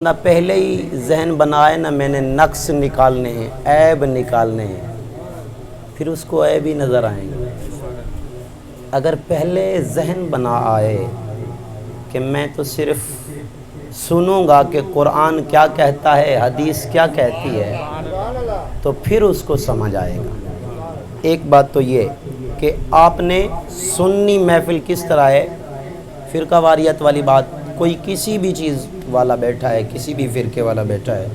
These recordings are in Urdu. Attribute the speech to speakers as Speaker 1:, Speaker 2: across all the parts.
Speaker 1: نہ پہلے ہی ذہن بنائے نہ میں نے نقص نکالنے ہیں، عیب نکالنے ہیں، پھر اس کو عیب ہی نظر آئیں گے۔ اگر پہلے ذہن بنا آئے کہ میں تو صرف سنوں گا کہ قرآن کیا کہتا ہے، حدیث کیا کہتی ہے، تو پھر اس کو سمجھ آئے گا۔ ایک بات تو یہ کہ آپ نے سنی محفل کس طرح ہے، فرقہ واریت والی بات، کوئی کسی بھی چیز والا بیٹھا ہے، کسی بھی فرقے والا بیٹھا ہے،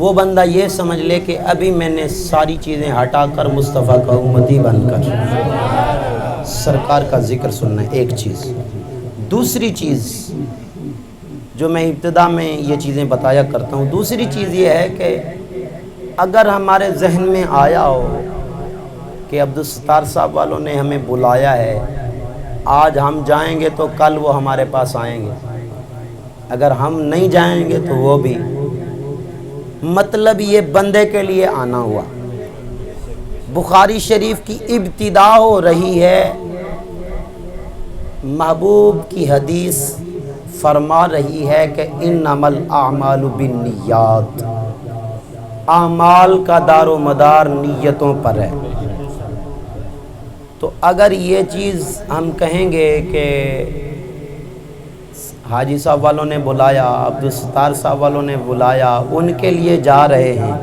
Speaker 1: وہ بندہ یہ سمجھ لے کہ ابھی میں نے ساری چیزیں ہٹا کر مصطفیٰ کا امتی بن کر سرکار کا ذکر سننا ہے۔ ایک چیز۔ دوسری چیز جو میں ابتدا میں یہ چیزیں بتایا کرتا ہوں، دوسری چیز یہ ہے کہ اگر ہمارے ذہن میں آیا ہو کہ عبدالستار صاحب والوں نے ہمیں بلایا ہے، آج ہم جائیں گے تو کل وہ ہمارے پاس آئیں گے، اگر ہم نہیں جائیں گے تو وہ بھی، مطلب یہ بندے کے لیے آنا ہوا۔ بخاری شریف کی ابتدا ہو رہی ہے، محبوب کی حدیث فرما رہی ہے کہ انما الاعمال بالنیات، اعمال کا دار و مدار نیتوں پر ہے۔ تو اگر یہ چیز ہم کہیں گے کہ حاجی صاحب والوں نے بلایا، عبدالستار صاحب والوں نے بلایا، ان کے لیے جا رہے ہیں،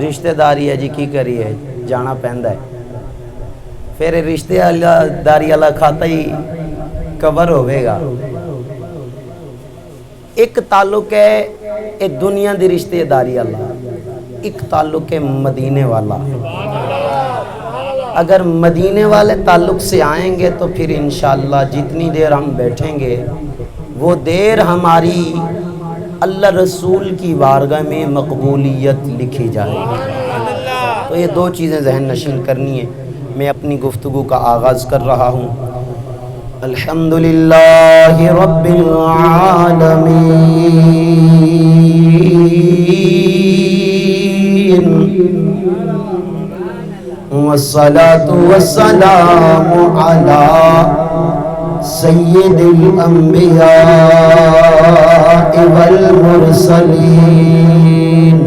Speaker 1: رشتہ داری ہے جی کی کریے، جانا پہندا ہے، پھر رشتہ داری والا کھاتا ہی کور ہوئے گا۔ ایک تعلق ہے اے دنیا دی رشتہ داری والا، ایک تعلق ہے مدینے والا۔ اگر مدینے والے تعلق سے آئیں گے تو پھر انشاءاللہ جتنی دیر ہم بیٹھیں گے وہ دیر ہماری اللہ رسول کی بارگاہ میں مقبولیت لکھی جائے گی۔ تو یہ دو چیزیں ذہن نشین کرنی ہے۔ میں اپنی گفتگو کا آغاز کر رہا ہوں۔ الحمدللہ رب العالمین، والصلاة والسلام علی سید الانبیاء والمرسلین،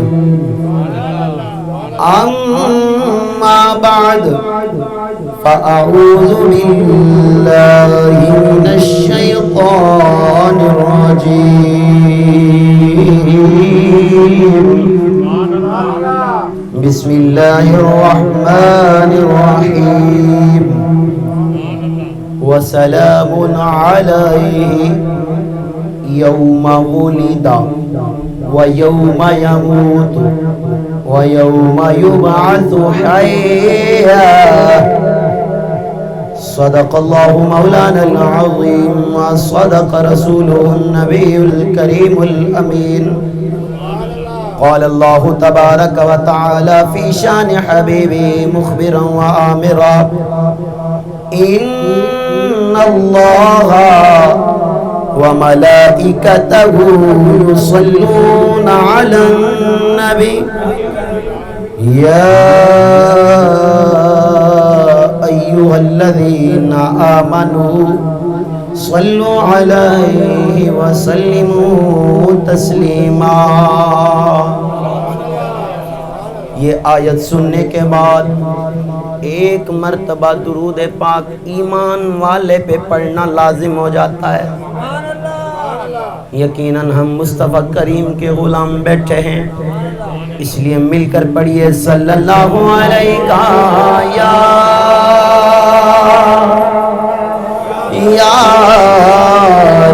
Speaker 1: اما بعد فاعوذ باللہ من الشیطان الرجیم، بسم اللہ الرحمن الرحیم، وسلام علیہ یوم ولد ویوم یموت ویوم یبعث حیا، صدق اللہ مولانا العظیم وصدق رسولہ النبی الکریم الامین۔ قال اللہ تبارک و تعالی فی شان حبیبی مخبرا و آمرا، ان اللہ و ملائکتہ یصلون علی النبی، یا ایہا الذین آمنوا صلوا علیہ وسلموا تسلیما۔ یہ آیت سننے کے بعد ایک مرتبہ درود پاک ایمان والے پہ پڑھنا لازم ہو جاتا ہے۔ یقیناً ہم مصطفیٰ کریم کے غلام بیٹھے ہیں، اس لیے مل کر پڑھیے صلی اللہ علیہ یا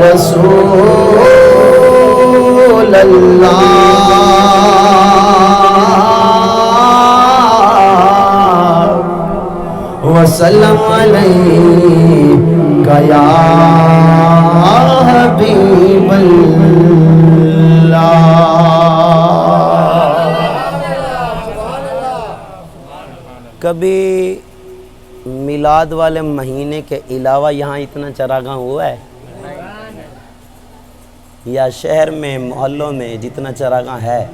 Speaker 1: رسول اللہ، وسلم علیکہ یا حبیب اللہ۔ کبھی میلاد والے مہینے کے علاوہ یہاں اتنا چراغاں ہوا ہے؟ یا شہر میں محلوں میں جتنا چراغاں ہے؟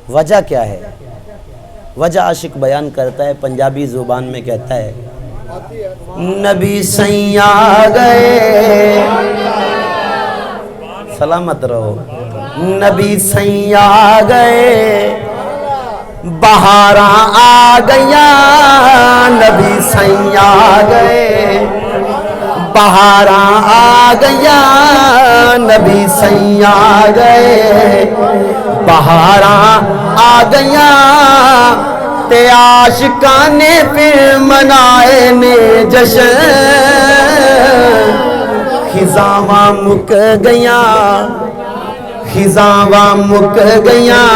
Speaker 1: وجہ کیا ہے؟ وجہ عاشق بیان کرتا ہے، پنجابی زبان میں کہتا ہے، نبی سیاں گئے سلامت رہو. نبی سائیں آ گئے بہاراں آ گئیاں. نبی سائیں آ گئے بہاراں آ گئیاں. نبی سائیں آ گئے بہاراں آ گئیاں. تے عاشقاں نے پھر منائے نے جشن. خزاں مک گئیاں خزاں مک گئیاں.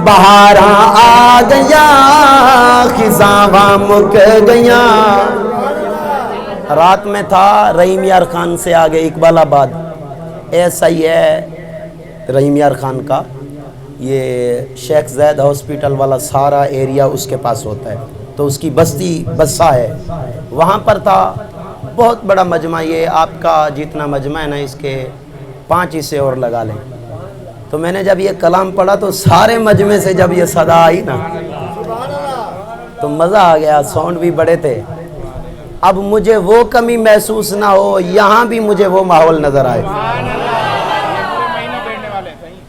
Speaker 1: بہاراں آ گئیاں خزاں مک گئیاں. رات میں تھا رحیم یار خان سے آگے اقبال آباد. ایسا ہی ہے رحیم یار خان کا. یہ شیخ زید ہاسپیٹل والا سارا ایریا اس کے پاس ہوتا ہے. تو اس کی بستی بسا ہے, وہاں پر تھا. بہت بڑا مجمع, یہ آپ کا جتنا مجمع ہے نا اس کے 5 حصے اور لگا لیں. تو میں نے جب یہ کلام پڑھا تو سارے مجمع سے جب یہ صدا آئی نا تو مزہ آ گیا. ساؤنڈ بھی بڑے تھے. اب مجھے وہ کمی محسوس نہ ہو, یہاں بھی مجھے وہ ماحول نظر آئے.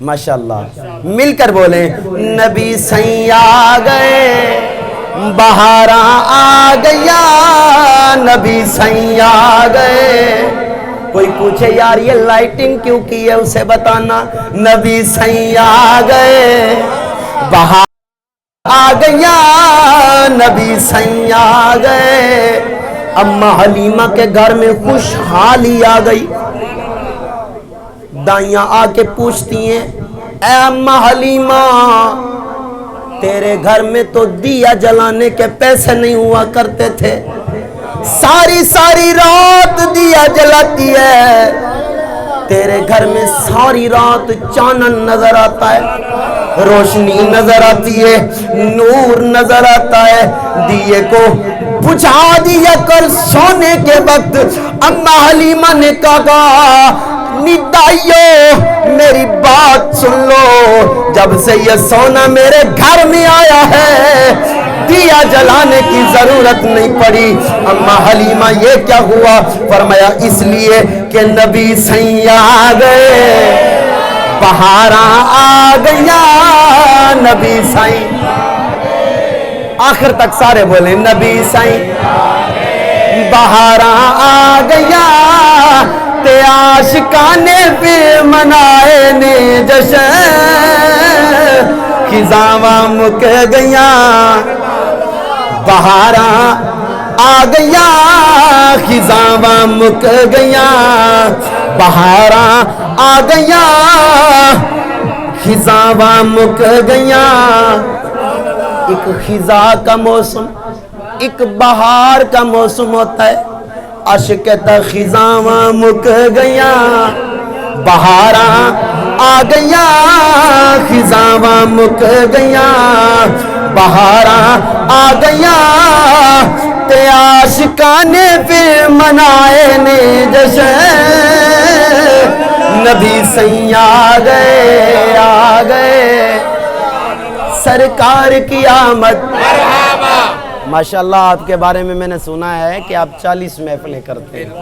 Speaker 1: ماشاءاللہ. مل کر بولیں نبی سائیں آ گئے بہاراں آ گئیاں. نبی سائیں آ گئے. کوئی پوچھے یار یہ لائٹنگ کیوں کی ہے اسے بتانا. نبی سائیں آ گئے بہار آ گئیاں. نبی سائیں آ گئے. اماں حلیمہ کے گھر میں خوشحالی آ گئی. دائیاں آ کے پوچھتی ہیں اے اماں حلیمہ تیرے گھر میں تو دیا جلانے کے پیسے نہیں ہوا کرتے تھے, ساری ساری رات دیا جلاتی ہے, تیرے گھر میں ساری رات چانن نظر آتا ہے, روشنی نظر آتی ہے, نور نظر آتا ہے. دیے کو بجھا دیا کر سونے کے وقت. اماں حلیمہ نے کہا ندائیو میری بات سن لو, جب سے یہ سونا میرے گھر میں آیا ہے دیا جلانے کی ضرورت نہیں پڑی. اماں حلیمہ یہ کیا ہوا؟ فرمایا اس لیے کہ نبی سائیں آ گئے بہاراں آ گئیاں. نبی سائیں آخر تک سارے بولیں نبی سائیں بہاراں آ گئیاں. تے عاشقاں نے پھر منائے نے جشن. خزاں مک گئیاں بہاراں آ گئیاں. خزاں مک گئیاں بہاراں آ گئیاں. خزاں مک گئیاں. ایک خزاں کا موسم ایک بہار کا موسم ہوتا ہے. عاشق کہتا خزاں مک گئیاں بہاراں آ گئیاں. خزاں مک گئیاں بہاراں آ گئیاں. تے عاشقاں نے پھر منائے نے جشن. نبی سائیں آ گئے سرکار کی آمد. ماشاءاللہ آپ کے بارے میں نے سنا ہے کہ آپ 40 محفلیں کرتے ہیں.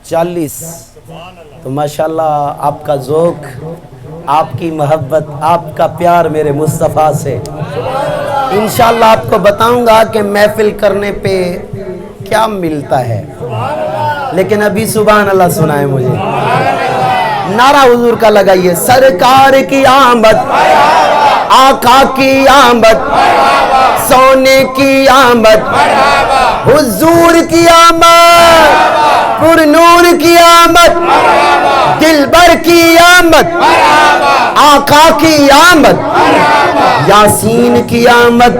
Speaker 1: 40. تو ماشاءاللہ آپ کا ذوق, آپ کی محبت, آپ کا پیار میرے مصطفیٰ سے. انشاءاللہ آپ کو بتاؤں گا کہ محفل کرنے پہ کیا ملتا ہے, لیکن ابھی سبحان اللہ سنائے مجھے. نعرہ حضور کا لگائیے. سرکار کی آمد, آقا کی آمد, سونے کی آمد, حضور کی آمد, پر نور کی آمد, دلبر کی آمد, آقا کی آمد, یاسین کی آمد,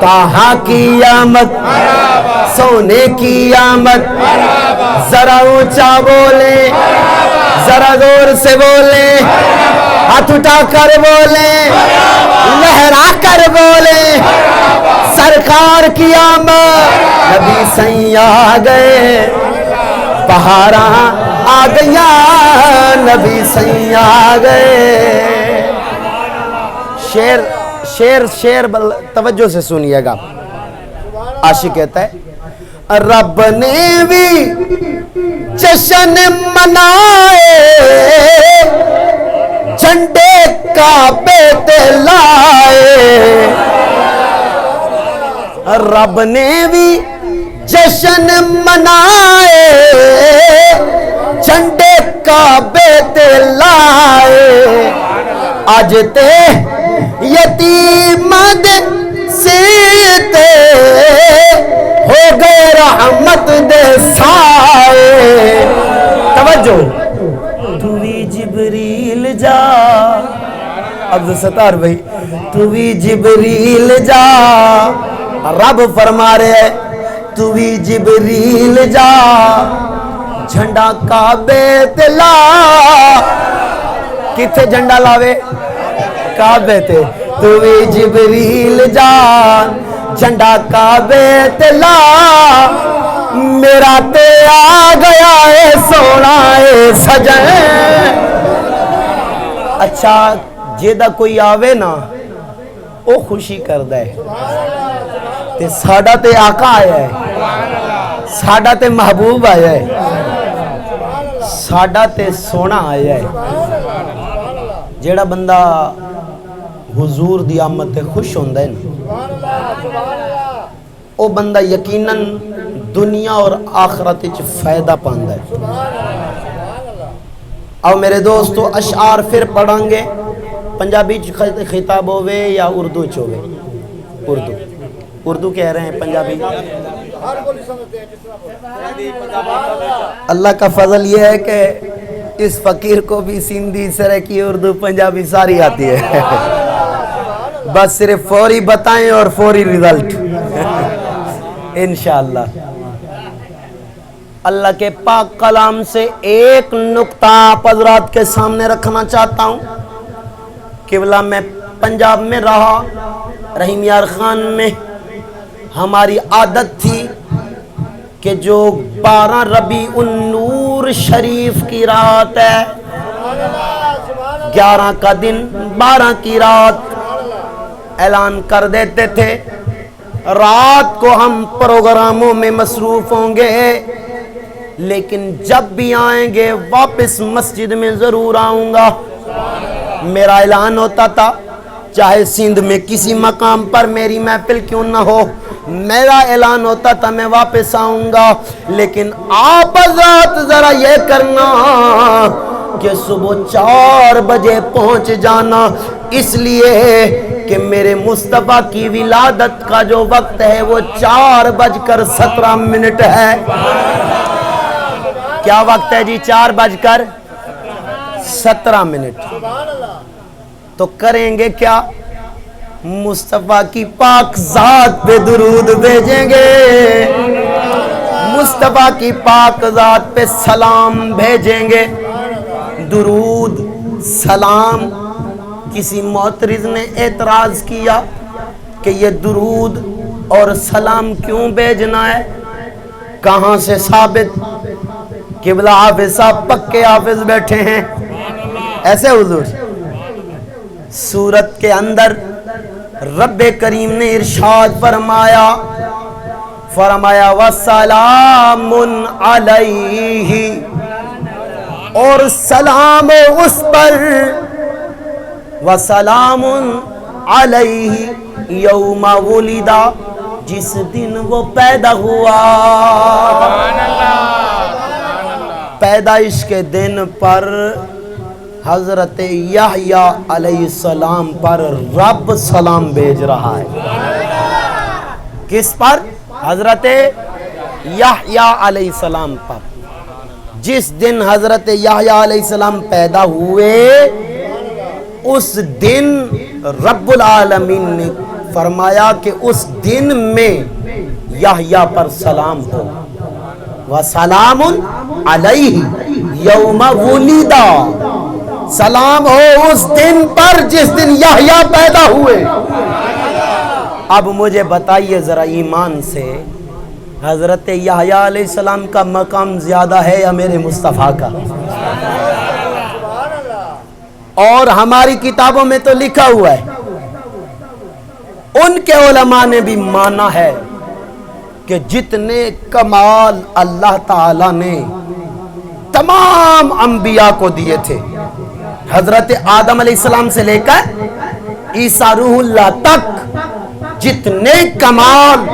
Speaker 1: طٰہٰ کی آمد, سونے کی آمد. ذرا اونچا بولیں, ذرا زور سے بولیں, ہاتھ اٹھا کر بولیں, لہرا کر بولیں سرکار کی آمد. نبی سائیں آ گئے بہاراں آ گئیاں. نبی سائیں آ گئے. شیر توجہ سے سنیے گا. عاشق کہتا ہے رب نے بھی جشن منائے جھنڈے کعبے تے لائے رب نے بھی جشن منائے جھنڈے کعبے تے لائے اج تے یتیم دے سیتے ہو گئے رحمت دے سائے توجہ تو بھی جبریل جا عبدالستار بھائی تو بھی جبریل جا رب فرما رہے ہیں تو بھی جبریل جا جھنڈا کعبے تے لا کتھے جھنڈا لاوے کعبے تے تو بھی جبریل جا جھنڈا کعبے تے لا میرا تے آ گیا ہے سونا ہے سجن اچھا جیدہ کوئی آوے نا او خوشی کردہ ہے تے ساڑھا تے آقا آیا ہے ساڑھا تے محبوب آیا ہے ساڑھا تے سونا آیا ہے جیڑا بندہ حضور دی آمد تے خوش ہوندہ ہے نا او بندہ یقیناً دنیا اور آخرت وچ فائدہ پاندہ ہے اور میرے دوستو اشعار پھر پڑھیں گے پنجابی خطاب ہوئے یا اردو چوئے اردو کہہ رہے ہیں پنجابی اللہ کا فضل یہ ہے کہ اس فقیر کو بھی سندھی سرکی اردو پنجابی ساری آتی ہے بس صرف فوری بتائیں اور فوری رزلٹ انشاءاللہ اللہ کے پاک کلام سے ایک نقطہ آپ حضرات کے سامنے رکھنا چاہتا ہوں قبلہ میں پنجاب میں رہا رحیم یار خان میں ہماری عادت تھی کہ جو 12 ربیع النور شریف کی رات ہے 11 کا دن 12 کی رات اعلان کر دیتے تھے رات کو ہم پروگراموں میں مصروف ہوں گے لیکن جب بھی آئیں گے واپس مسجد میں ضرور آؤں گا میرا اعلان ہوتا تھا چاہے سندھ میں کسی مقام پر میری محفل کیوں نہ ہو میرا اعلان ہوتا تھا میں واپس آؤں گا لیکن آپ حضرات ذرا یہ کرنا کہ صبح 4 بجے پہنچ جانا اس لیے کہ میرے مصطفیٰ کی ولادت کا جو وقت ہے وہ 4:17 ہے کیا وقت ہے جی 4:17 تو کریں گے کیا مصطفیٰ کی پاک ذات پہ درود بھیجیں گے مصطفیٰ کی پاک ذات پہ سلام بھیجیں گے درود سلام کسی معترض نے اعتراض کیا کہ یہ درود اور سلام کیوں بھیجنا ہے کہاں سے ثابت قبلہ حافظ صاحب پکے حافظ بیٹھے ہیں ایسے حضور سورت کے اندر رب کریم نے ارشاد فرمایا وَسَلَامٌ عَلَيْهِ اور سلام اس پر وَسَلَامٌ عَلَيْهِ یوم ولدا جس دن وہ پیدا ہوا پیدائش کے دن پر حضرت یحییٰ علیہ السلام پر رب سلام بھیج رہا ہے کس پر حضرت یحییٰ علیہ السلام پر جس دن حضرت یحییٰ علیہ السلام پیدا ہوئے اس دن رب العالمین نے فرمایا کہ اس دن میں یحییٰ پر سلام ہو وَسَلَامٌ عَلَيْهِ یوم ولدا سلام ہو اس دن پر جس دن یحییٰ پیدا ہوئے اب مجھے بتائیے ذرا ایمان سے حضرت یحییٰ علیہ السلام کا مقام زیادہ ہے یا میرے مصطفیٰ کا اور ہماری کتابوں میں تو لکھا ہوا ہے ان کے علماء نے بھی مانا ہے کہ جتنے کمال اللہ تعالیٰ نے تمام انبیاء کو دیے تھے، حضرت آدم علیہ السلام سے لے کر عیسیٰ روح اللہ تک، جتنے کمال،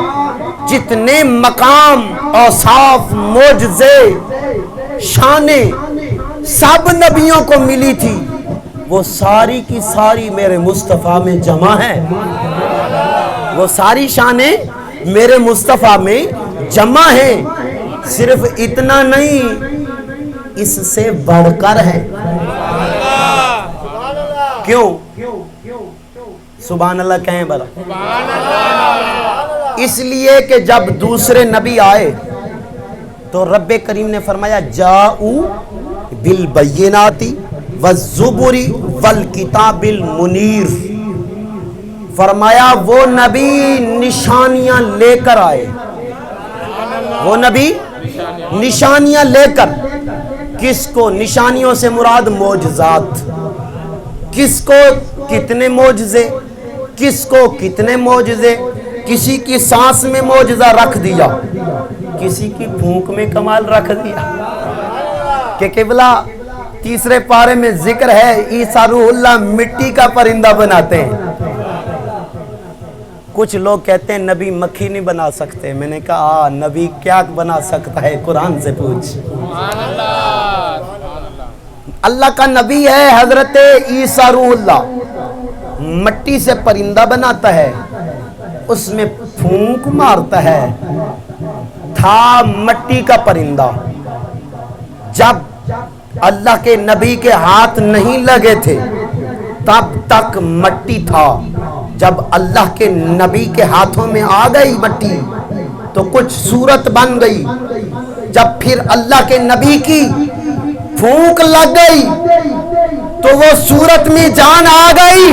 Speaker 1: جتنے مقام، اوصاف، معجزے، شانیں سب نبیوں کو ملی تھی، وہ ساری کی ساری میرے مصطفیٰ میں جمع ہے۔ وہ ساری شانیں میرے مصطفیٰ میں جمع ہیں۔ صرف اتنا نہیں، اس سے بڑھ کر ہے۔ کیوں؟ سبحان اللہ کہیں بلا۔ اس لیے کہ جب دوسرے نبی آئے تو رب کریم نے فرمایا جاؤ بالبینات والزبر والکتاب المنیر، فرمایا وہ نبی نشانیاں لے کر آئے، وہ نبی نشانیاں لے کر۔ کس کو نشانیوں سے مراد؟ معجزات۔ کس کو کتنے معجزے، کس کو کتنے معجزے؟ کسی کی سانس میں معجزہ رکھ دیا، کسی کی پھونک میں کمال رکھ دیا۔ کہ قبلہ تیسرے پارے میں ذکر ہے عیسیٰ روح اللہ مٹی کا پرندہ بناتے ہیں۔ کچھ لوگ کہتے ہیں نبی مکھی نہیں بنا سکتے، میں نے کہا نبی کیا بنا سکتا ہے، قرآن سے پوچھ۔ اللہ کا نبی ہے حضرت عیسیٰ روح اللہ، مٹی سے پرندہ بناتا ہے، اس میں پھونک مارتا ہے۔ تھا مٹی کا پرندہ، جب اللہ کے نبی کے ہاتھ نہیں لگے تھے تب تک مٹی تھا۔ جب اللہ کے نبی کے ہاتھوں میں آ گئی مٹی تو کچھ صورت بن گئی۔ جب پھر اللہ کے نبی کی پھونک لگ گئی تو وہ صورت میں جان آ گئی۔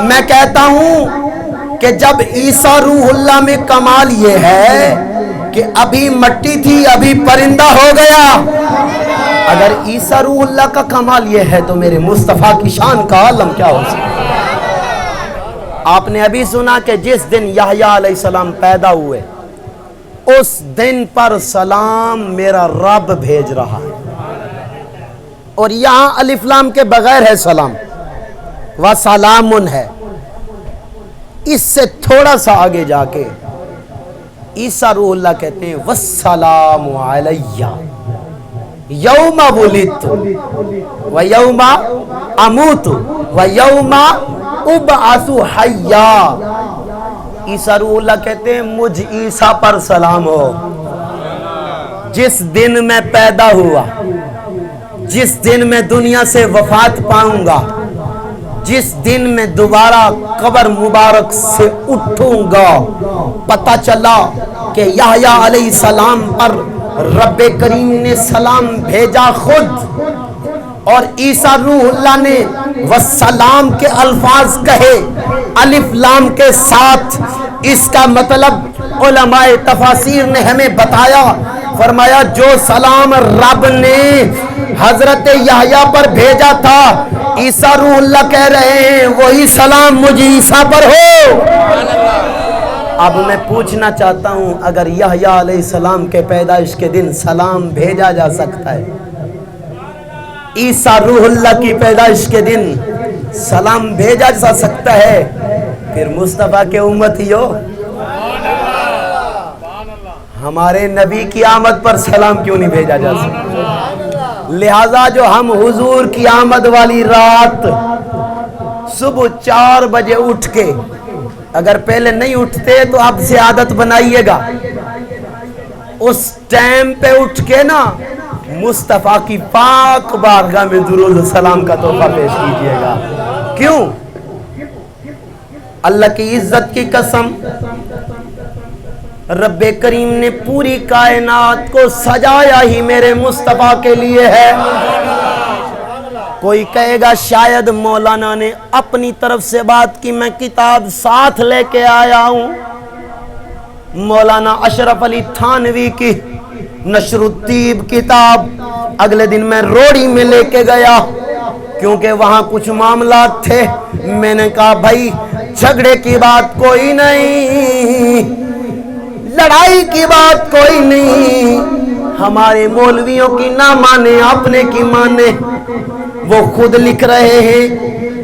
Speaker 1: میں کہتا ہوں کہ جب عیسیٰ روح اللہ میں کمال یہ ہے کہ ابھی مٹی تھی ابھی پرندہ ہو گیا۔ اگر عیسیٰ روح اللہ کا کمال یہ ہے تو میرے مصطفیٰ کی شان کا عالم کیا ہو سکتا ہے؟ آپ نے ابھی سنا کہ جس دن یحییٰ علیہ السلام پیدا ہوئے اس دن پر سلام میرا رب بھیج رہا ہے، اور یہاں الف لام کے بغیر ہے سلام، وسلام ہے۔ اس سے تھوڑا سا آگے جا کے عیسیٰ روح اللہ کہتے ہیں والسلام علیہ یوم ولدت و یوم اموت و یوم ابعث حیا۔ عیسیٰ روح اللہ کہتے ہیں مجھ عیسیٰ پر سلام ہو، جس دن میں پیدا ہوا، جس دن میں دنیا سے وفات پاؤں گا، جس دن میں دوبارہ قبر مبارک سے اٹھوں گا۔ پتہ چلا کہ یحییٰ علیہ السلام پر رب کریم نے سلام بھیجا خود، اور عیسیٰ روح اللہ نے والسلام کے الفاظ کہے الف لام کے ساتھ۔ اس کا مطلب علماء تفاسیر نے ہمیں بتایا، فرمایا جو سلام رب نے حضرت یحییٰ پر بھیجا تھا عیسیٰ روح اللہ کہہ رہے ہیں وہی سلام مجھ عیسیٰ پر ہو۔ اب میں پوچھنا چاہتا ہوں اگر یحییٰ علیہ السلام کے پیدائش کے دن سلام بھیجا جا سکتا ہے، عیسیٰ روح اللہ کی پیدائش کے دن سلام بھیجا جا سکتا ہے، پھر مصطفیٰ کے امتی ہو، ہمارے نبی کی آمد پر سلام کیوں نہیں بھیجا جا سکتا؟ لہذا جو ہم حضور کی آمد والی رات صبح 4 بجے اٹھ کے، اگر پہلے نہیں اٹھتے تو اب سے عادت بنائیے گا، اس ٹائم پہ اٹھ کے نا مصطفیٰ کی پاک بارگاہ میں درود و سلام کا تحفہ پیش کیجیے گا۔ کیوں؟ اللہ کی عزت کی قسم، رب کریم نے پوری کائنات کو سجایا ہی میرے مصطفیٰ کے لیے ہے۔ کوئی کہے گا شاید مولانا نے اپنی طرف سے بات کی، میں کتاب ساتھ لے کے آیا ہوں، مولانا اشرف علی تھانوی کی نشر الطیب کتاب۔ اگلے دن میں روڑی میں لے کے گیا کیونکہ وہاں کچھ معاملات تھے، میں نے کہا بھائی جھگڑے کی بات کوئی نہیں، لڑائی کی بات کوئی نہیں، ہمارے مولویوں کی نہ مانے اپنے کی مانے۔ وہ خود لکھ رہے ہیں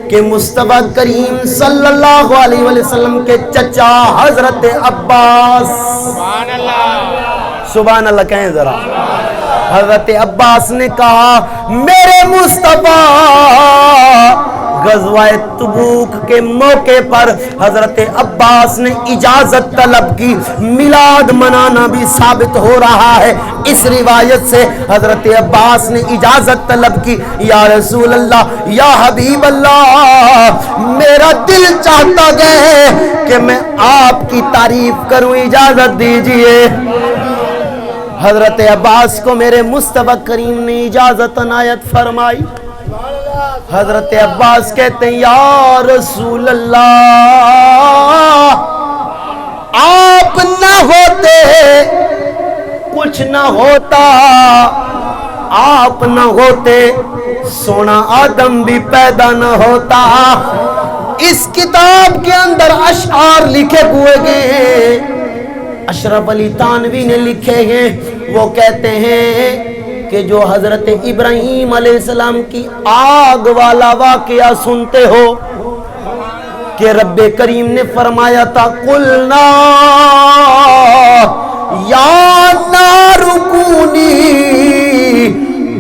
Speaker 1: کہ مصطفیٰ کریم صلی اللہ علیہ وسلم کے چچا حضرت عباس، سبحان اللہ، سبحان اللہ کہیں ذرا، حضرت عباس نے کہا میرے مصطفیٰ غزوہ تبوک کے موقع پر حضرت عباس نے اجازت طلب کی، میلاد منانا بھی ثابت ہو رہا ہے اس روایت سے۔ حضرت عباس نے اجازت طلب کی، یا رسول اللہ، یا حبیب اللہ، میرا دل چاہتا ہے کہ میں آپ کی تعریف کروں، اجازت دیجئے۔ حضرت عباس کو میرے مصطفیٰ کریم نے اجازت عنایت فرمائی۔ حضرت عباس کہتے ہیں یا رسول اللہ، آپ نہ ہوتے کچھ نہ ہوتا، آپ نہ ہوتے سونا آدم بھی پیدا نہ ہوتا۔ اس کتاب کے اندر اشعار لکھے ہوئے گئے، اشرف علی تانوی نے لکھے ہیں، وہ کہتے ہیں کہ جو حضرت ابراہیم علیہ السلام کی آگ والا واقعہ سنتے ہو کہ رب کریم نے فرمایا تھا قلنا یا نار کونی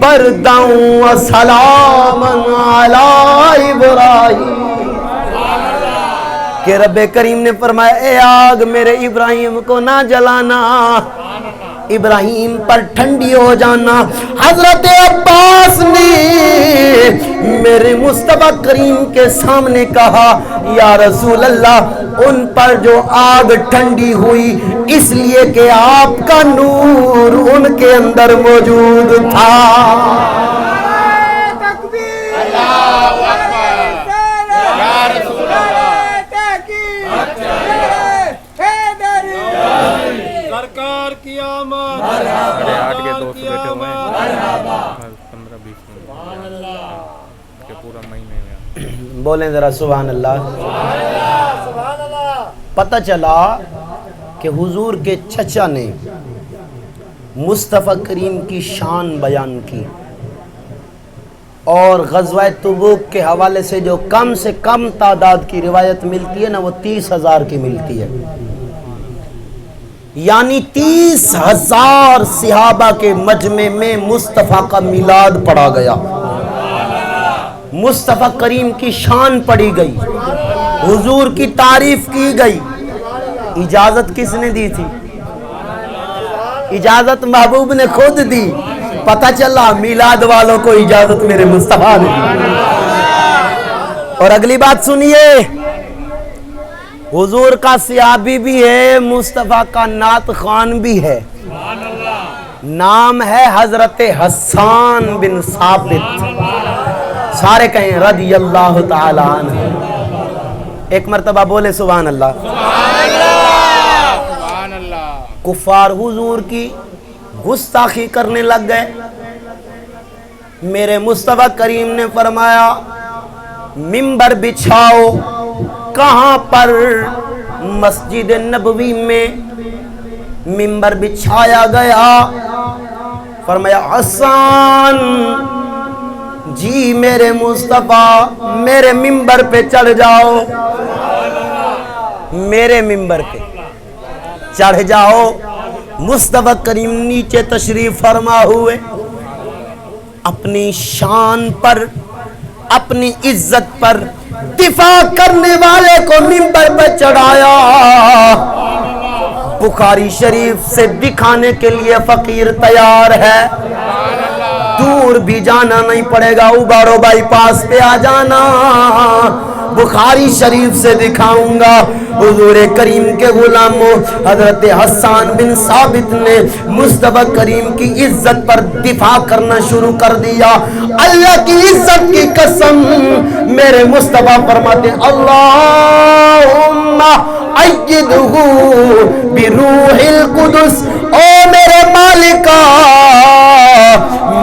Speaker 1: بردا وسلاما علی ابراہیم، کہ رب کریم نے فرمایا اے آگ میرے ابراہیم کو نہ جلانا، ابراہیم پر ٹھنڈی ہو جانا۔ حضرت عباس نے میرے مصطفیٰ کریم کے سامنے کہا یا رسول اللہ، ان پر جو آگ ٹھنڈی ہوئی اس لیے کہ آپ کا نور ان کے اندر موجود تھا۔ بولیں ذرا سبحان اللہ۔ پتہ چلا کہ حضور کے چچا نے مصطفیٰ کریم کی شان بیان کی، اور غزوہ تبوک کے حوالے سے جو کم سے کم تعداد کی روایت ملتی ہے نا، وہ 30,000 کی ملتی ہے، یعنی 30,000 صحابہ کے مجمع میں مصطفیٰ کا میلاد پڑھا گیا، مصطفیٰ کریم کی شان پڑھی گئی، حضور کی تعریف کی گئی۔ اجازت کس نے دی تھی؟ اجازت محبوب نے خود دی۔ پتہ چلا میلاد والوں کو اجازت میرے مصطفیٰ نے دی۔ اور اگلی بات سنیے، حضور کا صحابی بھی ہے، مصطفیٰ کا نعت خوان بھی ہے، نام ہے حضرت حسان بن ثابت، سارے کہیں رضی اللہ تعالی عنہ۔ ایک مرتبہ بولے سبحان اللہ۔ کفار حضور کی گستاخی کرنے لگ گئے، میرے مصطفیٰ کریم نے فرمایا منبر بچھاؤ۔ کہاں پر؟ مسجد نبوی میں منبر بچھایا گیا۔ فرمایا حسان جی میرے مصطفیٰ میرے منبر پہ چڑھ جاؤ، میرے منبر پہ چڑھ جاؤ۔ مصطفیٰ کریم نیچے تشریف فرما ہوئے، اپنی شان پر، اپنی عزت پر دفاع کرنے والے کو منبر پر چڑھایا۔ بخاری شریف سے دکھانے کے لیے فقیر تیار ہے، دور بھی جانا نہیں پڑے گا، ابارو بائی پاس پہ آ جانا، بخاری شریف سے دکھاؤں گا۔ حضور کریم کے غلاموں، حضرت حسان بن ثابت نے مصطفیٰ کریم کی عزت پر دفاع کرنا شروع کر دیا۔ اللہ کی عزت کی قسم میرے مصطفیٰ فرماتے اللہم ایدہ بروح القدس، او میرے مالکا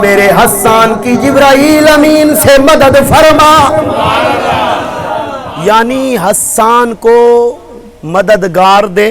Speaker 1: میرے حسان کی جبرائیل امین سے مدد فرما۔ یعنی حسان کو مددگار دے،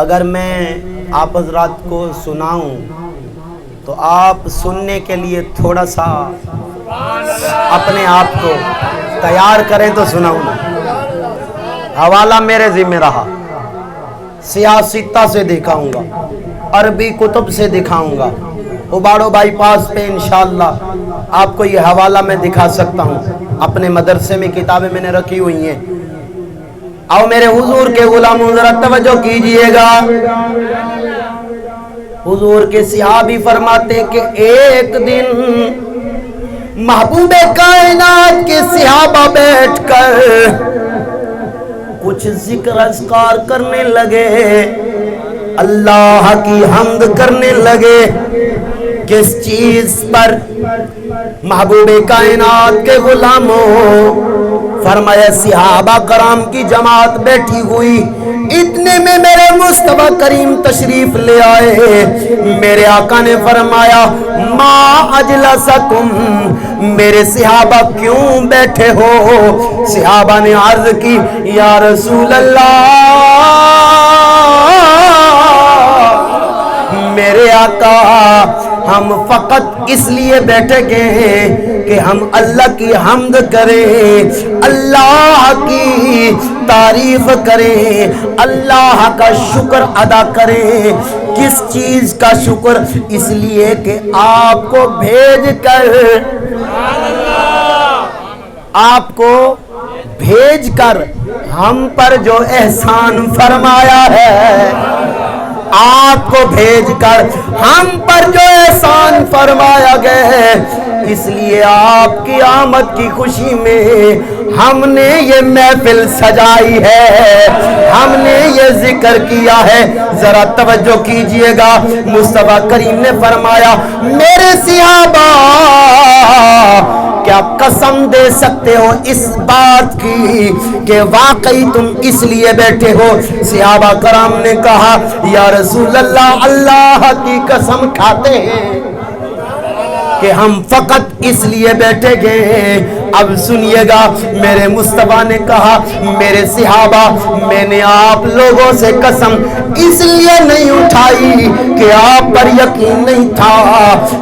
Speaker 1: اگر میں آپ حضرات کو سناؤں تو آپ سننے کے لیے تھوڑا سا اپنے آپ کو تیار کریں تو سناؤں. حوالہ میرے ذمہ رہا، سیاستہ سے دکھاؤں گا، عربی کتب سے دکھاؤں گا، اباڑو بائی پاس پہ انشاءاللہ آپ کو یہ حوالہ میں دکھا سکتا ہوں. اپنے مدرسے میں کتابیں میں نے رکھی ہوئی ہیں. آؤ میرے حضور کے غلاموں ذرا توجہ کیجئے گا. حضور کے صحابی فرماتے کہ ایک دن محبوب کائنات کے صحابہ بیٹھ کر کچھ ذکر اذکار کرنے لگے، اللہ کی حمد کرنے لگے. کس چیز پر؟ محبوب کائنات کے غلاموں، فرمایا صحابہ کرام کی جماعت بیٹھی ہوئی، اتنے میں میرے مصطفیٰ کریم تشریف لے آئے. میرے آقا نے فرمایا ما اجلسکم، میرے صحابہ کیوں بیٹھے ہو؟ صحابہ نے عرض کی یا رسول اللہ، میرے آقا ہم فقط اس لیے بیٹھے گئے ہیں کہ ہم اللہ کی حمد کریں، اللہ کی تعریف کریں، اللہ کا شکر ادا کریں. کس چیز کا شکر؟ اس لیے کہ آپ کو بھیج کر، آپ کو بھیج کر ہم پر جو احسان فرمایا ہے، آپ کو بھیج کر ہم پر جو احسان فرمایا گیا ہے، اس لیے آپ کی آمد کی خوشی میں ہم نے یہ محفل سجائی ہے، ہم نے یہ ذکر کیا ہے. ذرا توجہ کیجئے گا. مصطفیٰ کریم نے فرمایا میرے صحابہ کیا قسم دے سکتے ہو اس بات کی کہ واقعی تم اس لیے بیٹھے ہو؟ صحابہ کرام نے کہا یا رسول اللہ، اللہ کی قسم کھاتے ہیں کہ ہم فقط اس لیے بیٹھے گئے ہیں. اب سنیے گا، میرے مصطفیٰ نے کہا میرے صحابہ، میں نے آپ لوگوں سے قسم اس لیے نہیں اٹھائی کہ آپ پر یقین نہیں تھا،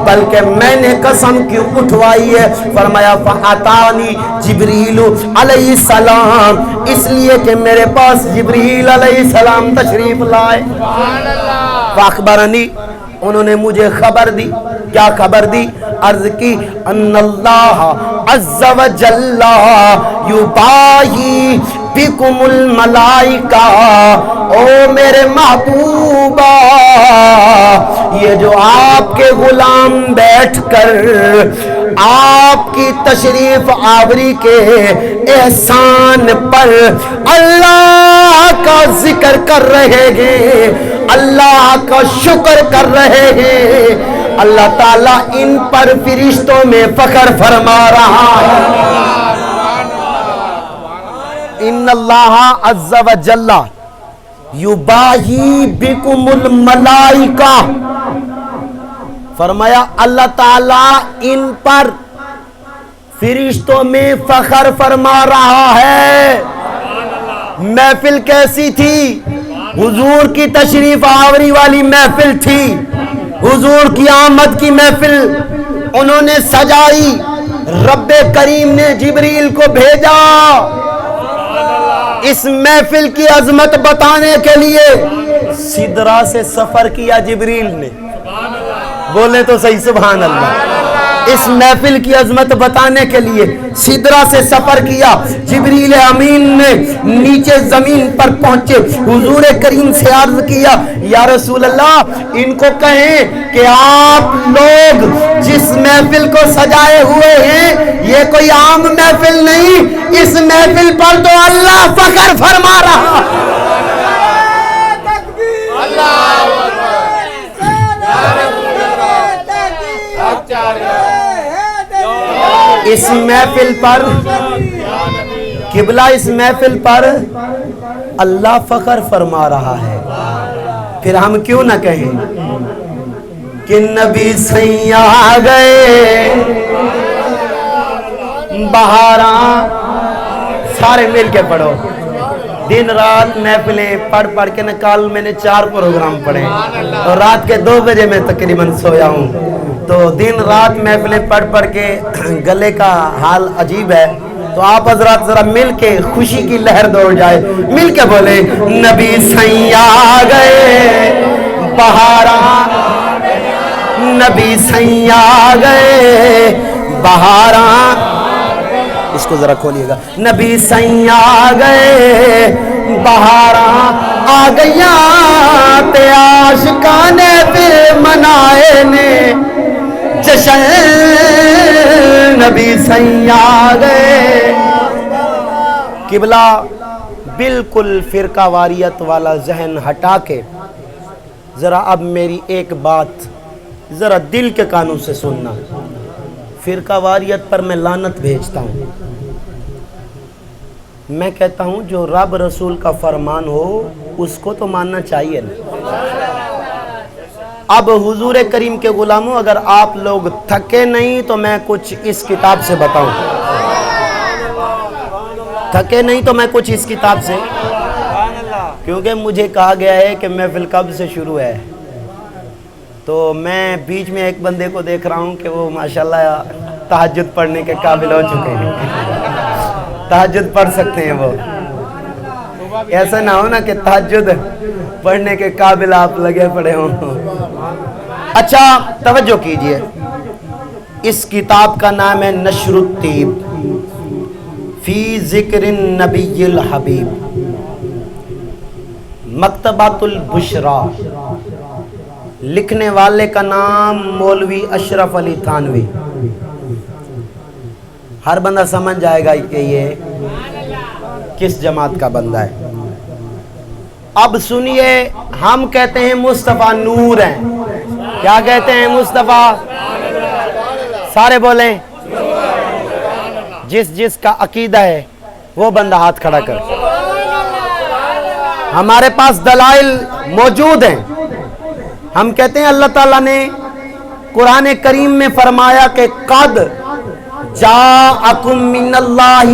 Speaker 1: بلکہ میں نے قسم کیوں اٹھوائی ہے؟ فرمایا فَأَتَانِي جبریل علیہ السلام، اس لیے کہ میرے پاس جبریل علیہ السلام تشریف لائے. فَأَخْبَرَنِي، انہوں نے مجھے خبر دی. کیا خبر دی؟ عرض کی ان اللہ عز و جل یباہی بکم الملائکہ، او میرے محبوبہ، یہ جو آپ کے غلام بیٹھ کر آپ کی تشریف آوری کے احسان پر اللہ کا ذکر کر رہے ہیں، اللہ کا شکر کر رہے ہیں، اللہ تعالیٰ ان پر فرشتوں میں فخر فرما رہا ہے. ان اللہ عز و جل یباہی بکم الملائکہ، فرمایا اللہ تعالیٰ ان پر فرشتوں میں فخر فرما رہا ہے. محفل کیسی تھی؟ حضور کی تشریف آوری والی محفل تھی، حضور کی آمد کی محفل انہوں نے سجائی. رب کریم نے جبریل کو بھیجا اس محفل کی عظمت بتانے کے لیے. سدرہ سے سفر کیا جبریل نے، بولے تو صحیح سبحان اللہ. اس محفل کی عظمت بتانے کے لیے سدرہ سے سفر کیا. جبریل امین نے نیچے زمین پر پہنچے، حضور کریم سے عرض کیا یا رسول اللہ، ان کو کہیں کہ آپ لوگ جس محفل کو سجائے ہوئے ہیں یہ کوئی عام محفل نہیں، اس محفل پر تو اللہ فخر فرما رہا. اس محفل پر قبلہ، اس محفل پر اللہ فخر فرما رہا ہے. پھر ہم کیوں نہ کہیں کہ نبی سیاں آ گئے بہاراں، سارے مل کے پڑھو، دن رات محفلیں پڑھ پڑھ کے نا، کل میں نے 4 پروگرام پڑھے اور رات کے 2 بجے میں تقریباً سویا ہوں، تو دن رات محفلیں پڑھ پڑھ کے گلے کا حال عجیب ہے. تو آپ حضرات ذرا مل کے خوشی کی لہر دوڑ جائے، مل کے بولے نبی سیاں گئے بہاراں، نبی سیاں گئے بہاراں. اس کو ذرا کھولیے گا. نبی سیاں گئے بہاراں آ گئیاں تے عاشقان پھر منائے نے جشن، نبی سیاں گئے. قبلہ بالکل فرقہ واریت والا ذہن ہٹا کے ذرا اب میری ایک بات ذرا دل کے کانوں سے سننا. فرقہ واریت پر میں لعنت بھیجتا ہوں. میں کہتا ہوں جو رب رسول کا فرمان ہو اس کو تو ماننا چاہیے نا. اب حضور کریم کے غلاموں، اگر آپ لوگ تھکے نہیں تو میں کچھ اس کتاب سے بتاؤں. تھکے نہیں تو میں کچھ اس کتاب سے، کیونکہ مجھے کہا گیا ہے کہ محفل کب سے شروع ہے. تو میں بیچ میں ایک بندے کو دیکھ رہا ہوں کہ وہ ماشاءاللہ تہجد پڑھنے کے قابل ہو چکے ہیں. تہجد پڑھ سکتے ہیں وہ. ایسا نہ ہو نا کہ تہجد پڑھنے کے قابل آپ لگے پڑے ہوں. اچھا توجہ کیجئے، اس کتاب کا نام ہے نشر الطیب فی ذکر النبی الحبیب، مکتبۃ البشرا. لکھنے والے کا نام مولوی اشرف علی تھانوی. ہر بندہ سمجھ جائے گا کہ یہ کس جماعت کا بندہ ہے. اب سنیے، ہم کہتے ہیں مصطفیٰ نور ہیں. کیا کہتے ہیں؟ مصطفیٰ. سارے بولیں. جس کا عقیدہ ہے وہ بندہ ہاتھ کھڑا کر. ہمارے پاس دلائل موجود ہیں. ہم کہتے ہیں اللہ تعالیٰ نے قرآن کریم میں فرمایا کہ قد جاءکم من اللہ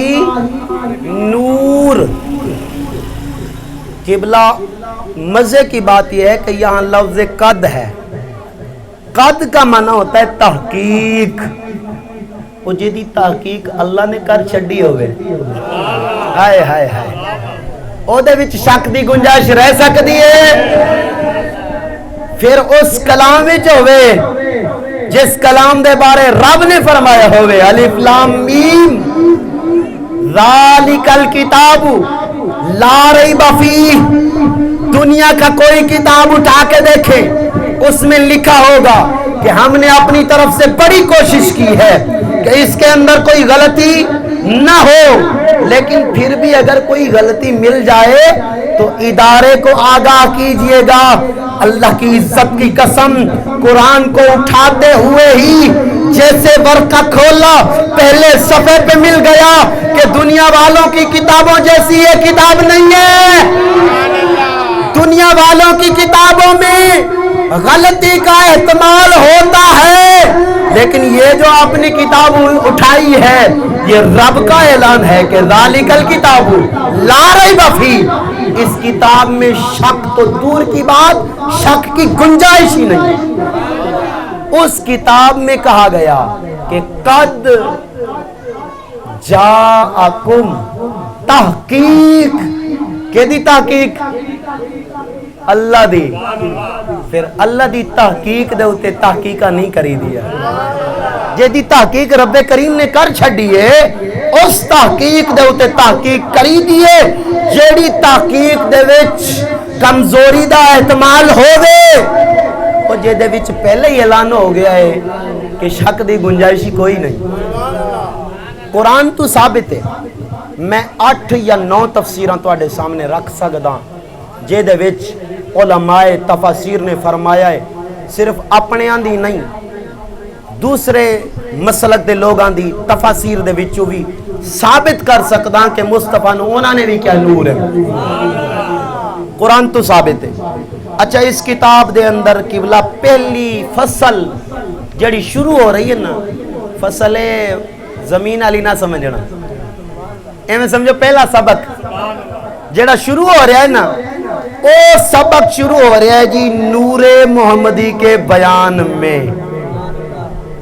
Speaker 1: نور. قبلہ مزے کی بات یہ ہے کہ یہاں لفظ قد ہے. قد کا معنی ہوتا ہے تحقیق. وہ جدی تحقیق اللہ نے کر چھڈی ہوئے، ہائے ہائے ہائے، او دے وچ شک دی گنجائش رہ سکتی ہے؟ پھر اس کلام وچ ہوئے جس کلام دے بارے رب نے فرمایا ہوئے الف لام میم ذالک الکتاب لا ریب فیہ. دنیا کا کوئی کتاب اٹھا کے دیکھیں، اس میں لکھا ہوگا کہ ہم نے اپنی طرف سے بڑی کوشش کی ہے کہ اس کے اندر کوئی غلطی نہ ہو، لیکن پھر بھی اگر کوئی غلطی مل جائے تو ادارے کو آگاہ کیجئے گا. اللہ کی عزت کی قسم، قرآن کو اٹھاتے ہوئے ہی جیسے ورقہ کھولا پہلے صفحے پہ مل گیا کہ دنیا والوں کی کتابوں جیسی یہ کتاب نہیں ہے. دنیا والوں کی کتابوں میں غلطی کا احتمال ہوتا ہے، لیکن یہ جو اپنی کتاب اٹھائی ہے یہ رب کا اعلان ہے کہ ذالک الکتاب لا ریب فیہ. اس کتاب میں شک تو دور کی بات، شک کی گنجائش ہی نہیں. اس کتاب میں کہا گیا کہ قد جاءکم، تحقیق کہ دی تحقیق اللہ دی. پھر اللہ دی تحقیق دے ہوتے تحقیقہ نہیں کری دیا. جی تحقیق رب کریم نے کر چھڑیے، اس تحقیق دے ہوتے تحقیق کری دیے. جیڑی تحقیق دے وچ کمزوری دا احتمال ہوئے، اور جے دے وچ پہلے ہی اعلان ہو گیا ہے کہ شک دی گنجائشی کوئی نہیں. قرآن تو ثابت ہے. میں 8 یا 9 تفسیراں تواڈے سامنے رکھ سکدا جے دے وچ علماء تفاسیر نے فرمایا ہے، صرف اپنے آن دی نہیں، دوسرے مسلک دے لوگاں دی تفاسیر دے وچوں بھی ثابت کر سکدا کہ مصطفیٰ انہوں نے بھی کیا نور ہے. قرآن تو ثابت ہے. اچھا، اس کتاب دے اندر قبلہ پہلی فصل جڑی شروع ہو رہی ہے نا، فصل زمین علی نہ سمجھنا، ایویں سمجھو پہلا سبق جڑا شروع ہو رہا ہے نا وہ سبق شروع ہو رہا ہے جی نور محمدی کے بیان میں،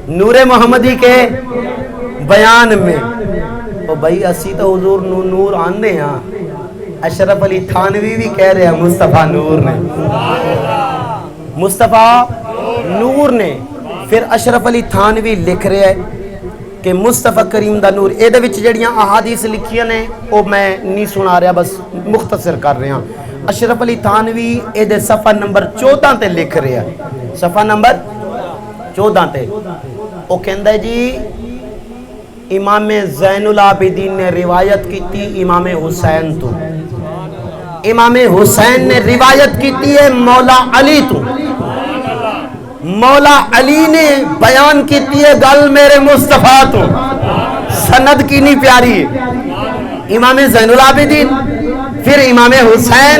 Speaker 1: نور محمدی کے بیان میں۔ او بھائی اسی تو حضور نور آندے ہاں، اشرف علی تھانوی بھی کہہ رہے ہیں مصطفیٰ نور نے، مصطفیٰ نور نے۔ پھر اشرف علی تھانوی لکھ رہے ہیں کہ مصطفیٰ کریم دا نور، اے دے وچ جڑیاں احادیث لکھیاں نے وہ میں نہیں سنا رہا، بس مختصر کر رہے ہیں۔ اشرف علی تھانوی اے دے صفحہ نمبر 14 تے لکھ رہے ہیں، صفحہ نمبر 14 تے وہ کہندا ہے جی امام زین العابدین نے روایت کی تھی امام حسین تو، امام حسین نے روایت کی تھی ہے مولا علی تو، مولا علی نے بیان کی تھی ہے گل میرے مصطفیٰ تو، سند کی نہیں پیاری ہے۔ امام زین العابدین، پھر امام حسین،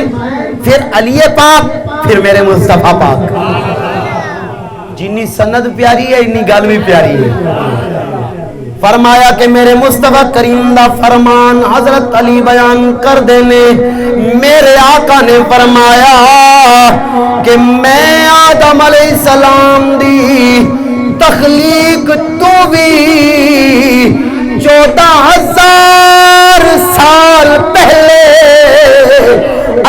Speaker 1: پھر علی پاک، پھر میرے مصطفیٰ پاک۔ جنی سند پیاری ہے انی گل بھی پیاری ہے۔ فرمایا کہ میرے مصطفیٰ کریم دا فرمان حضرت علی بیان کر دینے، میرے آقا نے فرمایا کہ میں آدم علیہ السلام دی تخلیق تو بھی 14,000 سال پہلے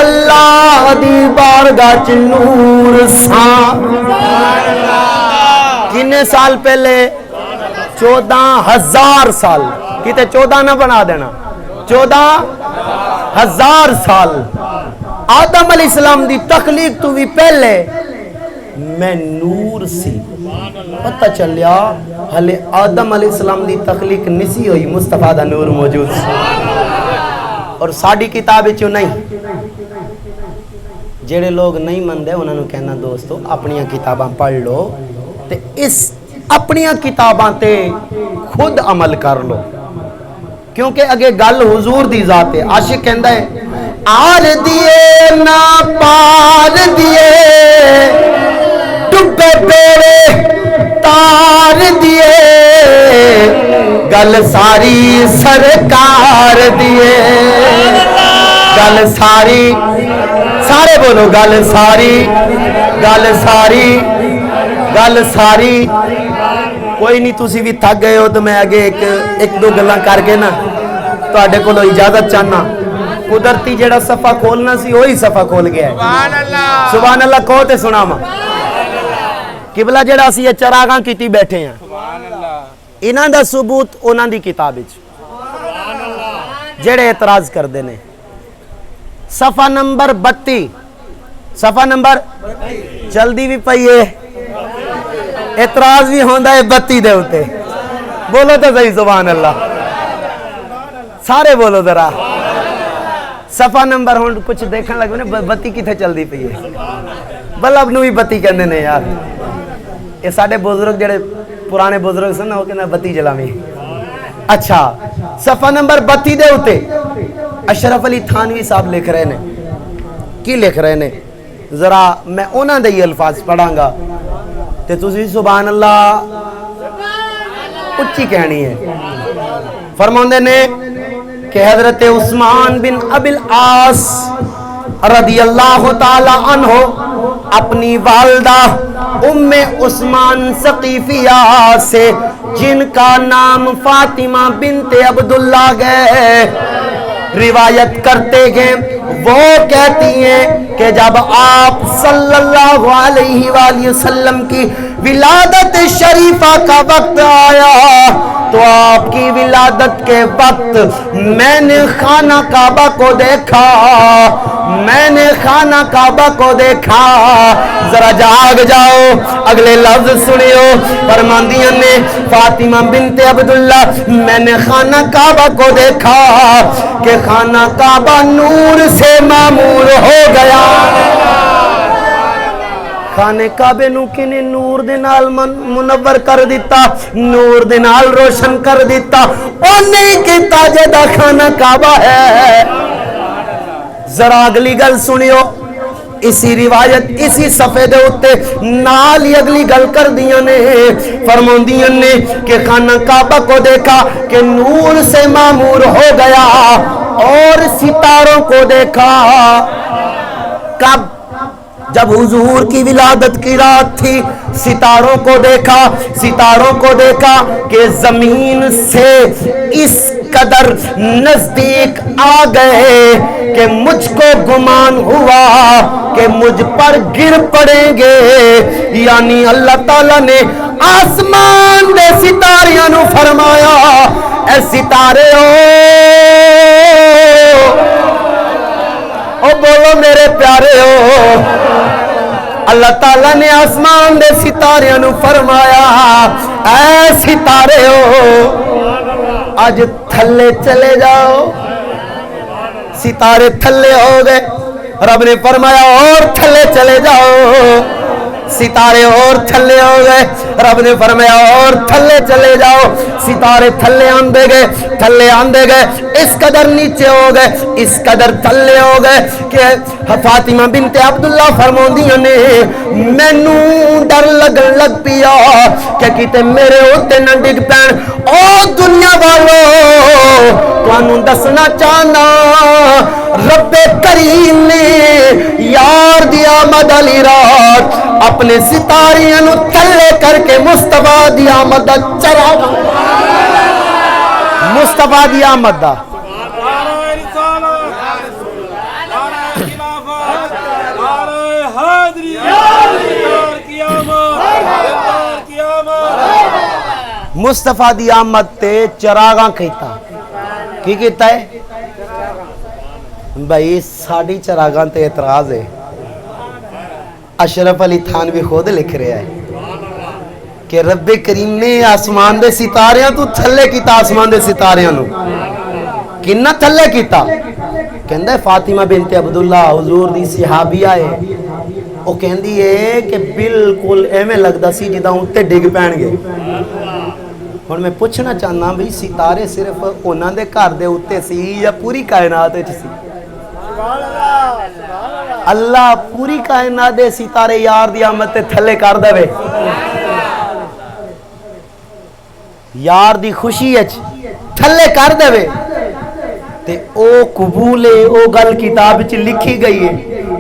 Speaker 1: اللہ دی بارگاہ چ نور ساں۔ کنے سال پہلے؟ 14,000 سال، کتے 14 نہ بنا دینا، 14,000 سال۔ آدم علیہ السلام دی تخلیق تو بھی پہلے میں نور سی، پتہ چلیا ہلے آدم علیہ السلام دی تخلیق نسی ہوئی، مصطفیٰ دا نور موجود سی۔ اور ساڑی کتاب چو نہیں، جڑے لوگ نہیں مندے انہوں نے کہنا دوستو اپنی کتاباں پڑھ لو تے اس اپنی کتاباں تے خود عمل کر لو، کیونکہ اگے گل حضور دی ذات ہے۔ عاشق کہندا ہے آر دیے نا پار دیے ڈبے بیڑے تار دیے گل ساری سرکار دیے، گل ساری، سارے بولو گل ساری، گل ساری، گل ساری۔ کوئی نہیں تسی بھی تھک گئے ہو تو میں آگے ایک دو گلاں کر کے نا تواڈے کولوں اجازت چاہنا۔ قدرتی جڑا صفحہ کھولنا سی وہی صفحہ کھول گیا ہے۔ سبحان اللہ، سبحان اللہ کہو تے سناواں۔ قبلہ جڑا اسی یہ چراغاں کیتی بیٹھے ہیں، انہاں دا ثبوت انہاں دی کتاب وچ، جڑے اعتراض کردے نے۔ صفحہ نمبر 32، صفحہ نمبر جلدی بھی پئیے، اعتراض بھی ہوندا ہے 32 دے ہوتے۔ بولو تو صحیح سبحان اللہ، سارے بولو ذرا۔ صفحہ نمبر ہون کچھ دیکھن لگے نا 32 کتھے چلدی پئی ہے، بلب نو بھی 32 کہندے نے یار۔ یہ ساڈے بزرگ جڑے پرانے بزرگ سن وہ کہنا 32 جلاویں۔ اچھا صفحہ نمبر 32 دے ہوتے اشرف علی تھانوی صاحب لکھ رہے نے، کی لکھ رہے نے ذرا میں انہاں دے الفاظ پڑھاں گا تے تسی سبحان اللہ اچھی کہنی ہے۔ فرماندے نے کہ حضرت عثمان بن ابی العاص رضی اللہ تعالی عنہ اپنی والدہ ام عثمان ثقیفیہ سے، جن کا نام فاطمہ بنت عبداللہ گئے، روایت کرتے گئے، وہ کہتی ہیں کہ جب آپ صلی اللہ علیہ وآلہ وسلم کی ولادت شریفہ کا وقت آیا تو آپ کی ولادت کے وقت میں نے خانہ کعبہ کو دیکھا، میں نے خانہ کعبہ کو دیکھا۔ ذرا جاگ جاؤ، اگلے لفظ سنیو، فرماندیاں نے فاطمہ بنت عبداللہ میں نے خانہ کعبہ کو دیکھا کہ خانہ کعبہ نور سے معمور ہو گیا۔ خانے کعبے نو کنے نور دے نال منور کر دیتا، نور دے نال روشن کر دیتا، او نہیں کیتا جدا خانہ کعبہ ہے۔ ذرا اگلی گل سنیو، اسی روایت اسی صفحے دے اتے نال ہی اگلی گل کر دیاں نے، فرماندیاں نے کہ خانہ کعبہ کو دیکھا کہ نور سے معمور ہو گیا۔ اور ستاروں کو دیکھا. کب؟ جب حضور کی ولادت کی رات تھی. ستاروں کو دیکھا, ستاروں کو دیکھا کہ زمین سے اس قدر نزدیک آ گئے کہ مجھ کو گمان ہوا کہ مجھ پر گر پڑیں گے. یعنی اللہ تعالیٰ نے آسمان دے ستاریاں نو فرمایا, اے ستارے او بولو میرے پیارے ہو. اللہ تعالیٰ نے آسمان دے ستارے نو فرمایا, اے ستارے ہو آج تھلے چلے جاؤ. ستارے تھلے ہو گئے. رب نے فرمایا اور تھلے چلے جاؤ. ستارے اور تھلے ہو گئے. رب نے فرمایا اور تھلے چلے جاؤ. ستارے تھلے آندے گئے, تھلے آندے گئے, اس قدر نیچے ہو گئے, اس قدر تھلے ہو گئے کہ فاطمہ بنت عبداللہ فرماندیاں نے مینوں ڈر لگ پیا کہ کتے میرے ہوتے نہ ڈگ پین. او دنیا والو تانوں دسنا چاہنا رب کریم نے یار دی آمد علی رات اپنے ستاریاں نو تھلے کر کے مصطفیٰ دی آمد دا چراغا, مصطفیٰ دی آمد دا مصطفیٰ دی آمد تے چراغاں کہتا. کی کہتا ہے بھائی؟ ساڑھی چراغاں تے اعتراض ہے. اشرف علی تھانوی خود لکھ رہا ہے کہ رب کریم نے آسمان دے ستاریاں تو تھلے کیتا. آسمان دے ستاریاں نو کنہ تھلے کیتا؟ کہندہ ہے فاطمہ بنت عبداللہ حضور دی صحابیہ ہے. وہ کہندی ہے کہ بالکل ایویں لگدا سی جداں اُتے ڈگ پین گے. ہن میں پوچھنا چاہنا بھی ستارے صرف انہاں دے گھر دے اُتے سی یا پوری کائنات وچ سی؟ اللہ پوری کائنات دے ستارے یار دی آمد تے تھلے کر دے. یار دی خوشی اچ تھلے کر دے تے او قبول ہے. او گل کتاب وچ لکھی گئی ہے.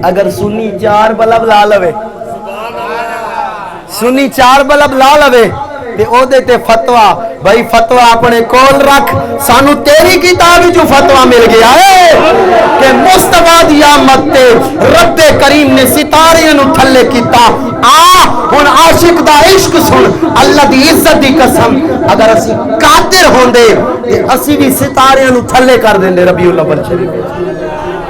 Speaker 1: اگر سنی 4 بلب لا لوے, سنی 4 بلب لا لوے تے او دے تے فتوہ بھائی فتوہ اپنے کول رکھ. سانو تیری کتاب جو فتوہ مل گیا ہے کہ مصطفیٰ دی آمد تے رب کریم نے ستاریاں نو تھلے کیتا. ہن عاشق دا عشق سن, اللہ دی عزت دی قسم اگر اسی قادر ہوندے تے اسی بھی ستاریاں نو تھلے کر دیندے ربیع الاول شریف.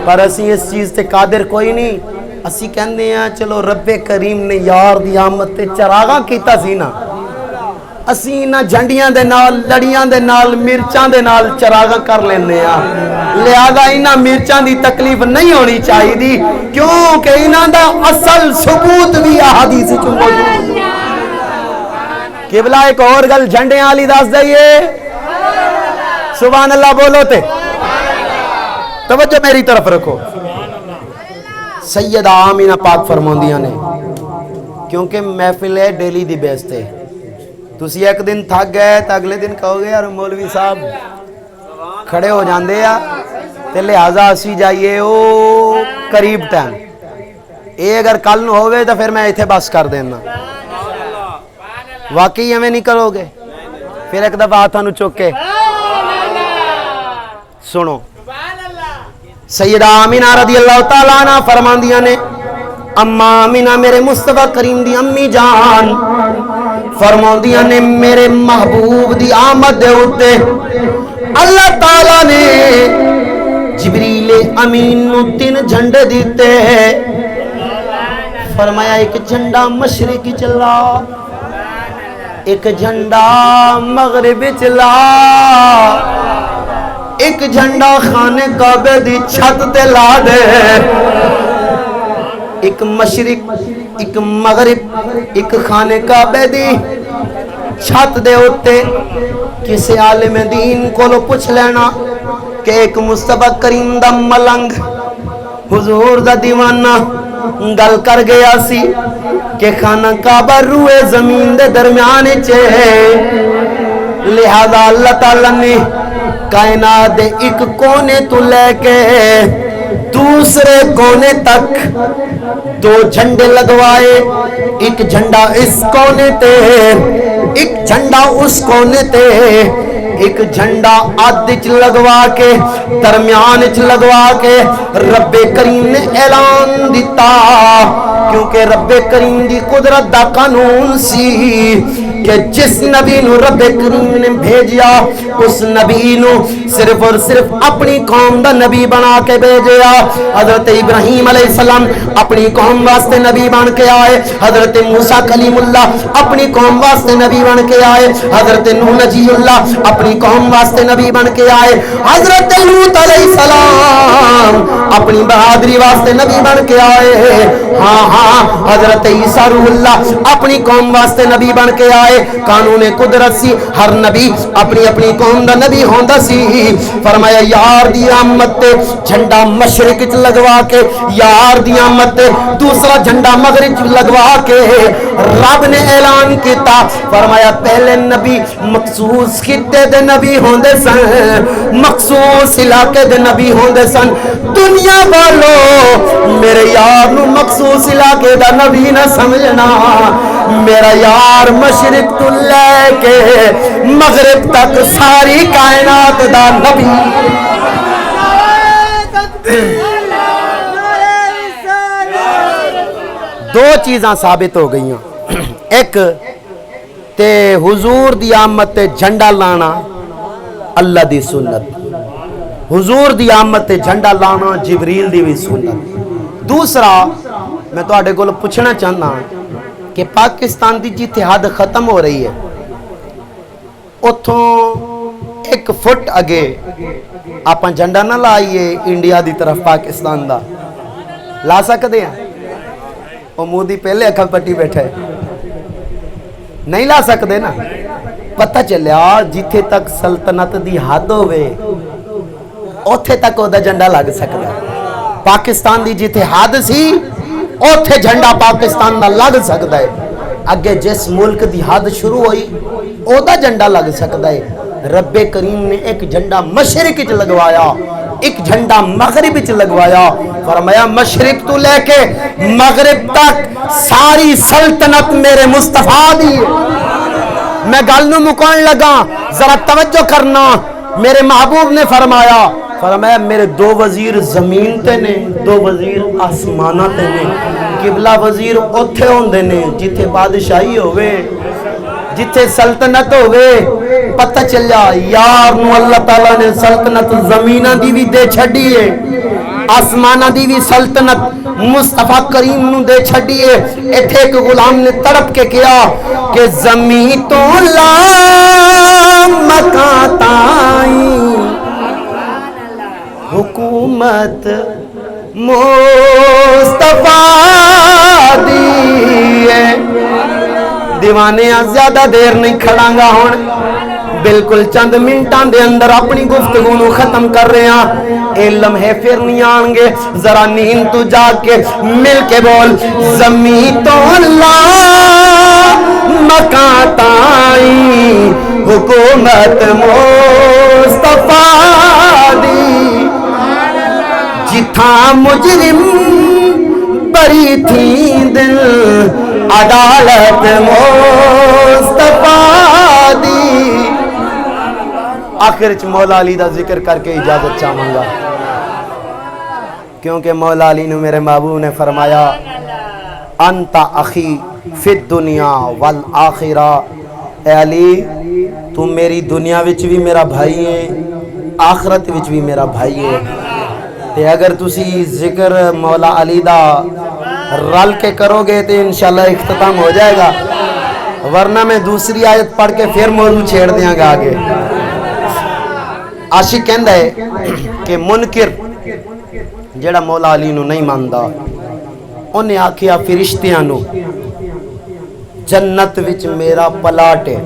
Speaker 1: پر اسی اس چیز تے قادر کوئی نہیں. اسی کہندے ہیں چلو رب کریم نے یار دی آمد تے چراغاں کیتا سی نا, اسی نہ جھنڈیاں دے نال لڑیاں دے نال مرچاں دے نال چراغاں کر لینے ہیں. لہذا انہاں مرچاں دی تکلیف نہیں ہونی چاہیے دی کیونکہ انہاں دا اصل ثبوت بھی احادیث وچ موجود. قبلہ ایک اور گل جھنڈیاں والی دس دئیے. سبحان اللہ بولو تے توجہ میری طرف رکھو. سیدہ آمینہ پاک فرماندیاں نے کیونکہ محفل ہے ڈیلی دی بیس تے. تسی ایک دن تھک گئے تو اگلے دن کہو گے یار مولوی صاحب کھڑے ہو جاندے یا تے لہذا اسی جائیے او قریب ٹائم. اے اگر کل نو ہوئے تو پھر میں ایتھے بس کر دینا. واقعی ہمیں نہیں کرو گے پھر ایک دفعہ ہاتھاں نو چوکے سنو. سیدہ آمینہ رضی اللہ تعالیٰ عنہ فرماندیاں نے اما آمینہ میرے مصطفیٰ کریم دی امی جان فرماندیاں نے میرے محبوب دی آمد دے ہوتے اللہ تعالیٰ نے جبریل امین نو 3 جھنڈے دیتے. فرمایا ایک جھنڈا مشرق چلا, ایک جھنڈا مغرب چلا, ایک جھنڈا خانے کعبے دی چھت تے لا دے. ایک مشرق ایک مغرب ایک خانے کعبے دی چھت دے ہوتے. کسی عالم دین کو لو پوچھ لینا کہ ایک مصطفیٰ کریم دا ملنگ حضور دا دیوانہ گل کر گیا سی کہ خانہ کعبہ روئے زمین دے درمیان چھے لہذا اللہ تعالیٰ نے کائنات دے ایک کونے تو لے کے دوسرے کونے تک دو جھنڈے لگوائے، ایک جھنڈا اس کونے تے، ایک جھنڈا اس کونے تے، ایک جھنڈا آدھ چ لگوا کے درمیان چ لگوا کے رب کریم نے اعلان دیتا، کیونکہ رب کریم دی قدرت دا قانون سی کہ جس نبی نو رب کریم نے بھیجیا اس نبی نو صرف اور صرف اپنی قوم دا نبی بنا کے بھیجیا۔ حضرت ابراہیم علیہ السلام اپنی قوم واسطے نبی بن کے آئے، حضرت موسیٰ کلیم اللہ اپنی قوم واسطے نبی بن کے آئے، حضرت نوح نجی اللہ اپنی قوم واسطے نبی بن کے آئے، حضرت لوط علیہ السلام اپنی بہادری واسطے نبی بن کے آئے، ہاں حضرت عیسیٰ روح اللہ اپنی قوم واسطے نبی بن کے آئے۔ قانون قدرت سی، ہر نبی اپنی اپنی قوم دا نبی ہوندا سی۔ فرمایا یار دی آمد تے جھنڈا مشرق چ لگوا کے، یار دی آمد تے دوسرا جھنڈا مغرب چ لگوا کے رب نے اعلان کیتا، فرمایا پہلے نبی مخصوص خطے دے نبی ہوندے سن، مخصوص علاقے دے نبی ہوندے سن، دنیا والو میرے یار نو مخصوص علاقے دا نبی نہ سمجھنا، میرا یار مشرق تو لے کے مغرب تک ساری کائنات دا نبی۔ دو چیزاں ثابت ہو گئی ہیں، ایک تے حضور دی آمد تے جھنڈا لانا اللہ دی سنت، حضور دی آمد تے جھنڈا لانا جبریل دی بھی سنت۔ دوسرا میں تو آڈے کو پوچھنا چاہنا کہ پاکستان دی جتحاد ختم ہو رہی ہے، اتھوں ایک فٹ اگے آپاں جھنڈا نہ لائیے انڈیا دی طرف پاکستان دا، لا سکتے ہیں؟ وہ مودی پہلے اکھل پٹی بیٹھے نہیں لا سکتے نا۔ پتہ چلیا جتھے تک سلطنت دی حد ہوئے اوتھے تک اودا جھنڈا لگ سکتا ہے۔ پاکستان دی جتھے حد سی اوتھے جھنڈا پاکستان دا لگ سکتا ہے، اگے جس ملک دی حد شروع ہوئی اودا جھنڈا لگ سکتا ہے۔ رب کریم نے ایک جھنڈا مشرق چ لگوایا، ایک جھنڈا مغرب چ لگوایا، فرمایا مشرق تو لے کے مغرب تک ساری سلطنت میرے مصطفیٰ دی۔ میں گل نو مکان لگا، ذرا توجہ کرنا، میرے محبوب نے فرمایا میرے دو وزیر زمین تے نے، دو وزیر آسمانہ تے نے، قبلہ وزیر اوتھے ہوندے نے جتھے بادشاہی ہوئے، جتھے سلطنت ہوئے۔ پتہ چلیا یار نو اللہ تعالیٰ نے سلطنت زمینہ دی بھی دے چھڑیے، آسمانہ دی بھی سلطنت مصطفیٰ کریم نو دے چھڑیے۔ ایتھے ایک غلام نے تڑپ کے کیا کہ زمین تو لا مکان تائیں حکومت مصطفیٰ دیئے۔ دیوانے زیادہ دیر نہیں کھڑاں گا ہون، بالکل چند منٹان دے اندر اپنی گفتگو نو ختم کر رہے ہیں۔ اے لمحے پھر نہیں آنگے، ذرا نیند تو جا کے مل کے بول زمین تو اللہ مکان تائیں حکومت مصطفیٰ دی۔ جتھا مجرم بری تھی دل عدالت مصطفیٰ دی۔ آخر مولا علی دا ذکر کر کے اجازت چاہوں گا، کیونکہ مولا علی نے میرے محبوب نے فرمایا انت اخی فی الدنیا والآخرہ، اے علی تو میری دنیا وچ بھی میرا بھائی ہے، آخرت وچ بھی میرا بھائی ہے۔ تے اگر تسی ذکر مولا علی دا رل کے کرو گے تو انشاءاللہ اختتام ہو جائے گا، ورنہ میں دوسری آیت پڑھ کے پھر موضوع چھیڑ دیاں گا آگے۔ عاشق کہندا ہے کہ منکر جڑا مولا علی نو نہیں ماندا انہیں آکھیا فرشتیاں نو جنت وچ میرا پلاٹ ہے،